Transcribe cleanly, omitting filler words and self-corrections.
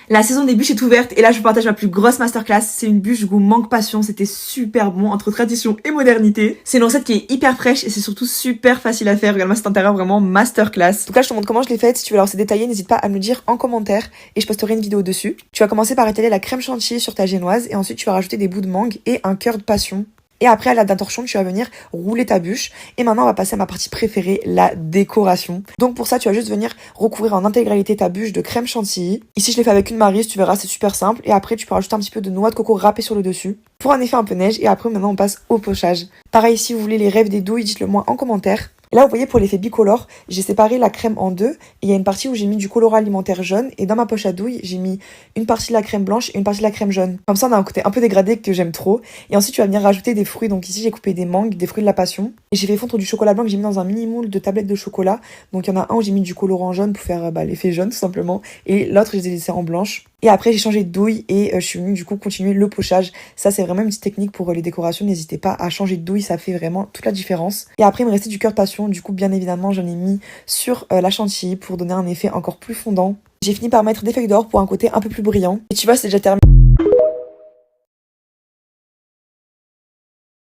La saison des bûches est ouverte et là je vous partage ma plus grosse masterclass. C'est une bûche goût mangue passion, c'était super bon entre tradition et modernité. C'est une recette qui est hyper fraîche et c'est surtout super facile à faire. Regarde-moi cet intérieur vraiment masterclass. Donc là je te montre comment je l'ai faite. Si tu veux la recette détaillée, n'hésite pas à me le dire en commentaire et je posterai une vidéo dessus. Tu vas commencer par étaler la crème chantilly sur ta génoise et ensuite tu vas rajouter des bouts de mangue et un cœur de passion. Et après, à la d'un torchon, tu vas venir rouler ta bûche. Et maintenant, on va passer à ma partie préférée, la décoration. Donc pour ça, tu vas juste venir recouvrir en intégralité ta bûche de crème chantilly. Ici, je l'ai fait avec une Maryse, tu verras, c'est super simple. Et après, tu peux rajouter un petit peu de noix de coco râpée sur le dessus pour un effet un peu neige. Et après, maintenant, on passe au pochage. Pareil, si vous voulez les rêves des douilles, dites-le moi en commentaire. Et là, vous voyez, pour l'effet bicolore, j'ai séparé la crème en deux. Et il y a une partie où j'ai mis du colorant alimentaire jaune. Et dans ma poche à douille, j'ai mis une partie de la crème blanche et une partie de la crème jaune. Comme ça, on a un côté un peu dégradé que j'aime trop. Et ensuite, tu vas venir rajouter des fruits. Donc ici, j'ai coupé des mangues, des fruits de la passion. Et j'ai fait fondre du chocolat blanc que j'ai mis dans un mini moule de tablettes de chocolat. Donc il y en a un où j'ai mis du colorant jaune pour faire l'effet jaune, tout simplement. Et l'autre, je les ai laissés en blanche. Et après, j'ai changé de douille et je suis venue du coup continuer le pochage. Ça, c'est vraiment une petite technique pour les décorations. N'hésitez pas à changer de douille, ça fait vraiment toute la différence. Et après, il me restait du cœur de passion. Du coup, bien évidemment, j'en ai mis sur la chantilly pour donner un effet encore plus fondant. J'ai fini par mettre des feuilles d'or pour un côté un peu plus brillant. Et tu vois, c'est déjà terminé.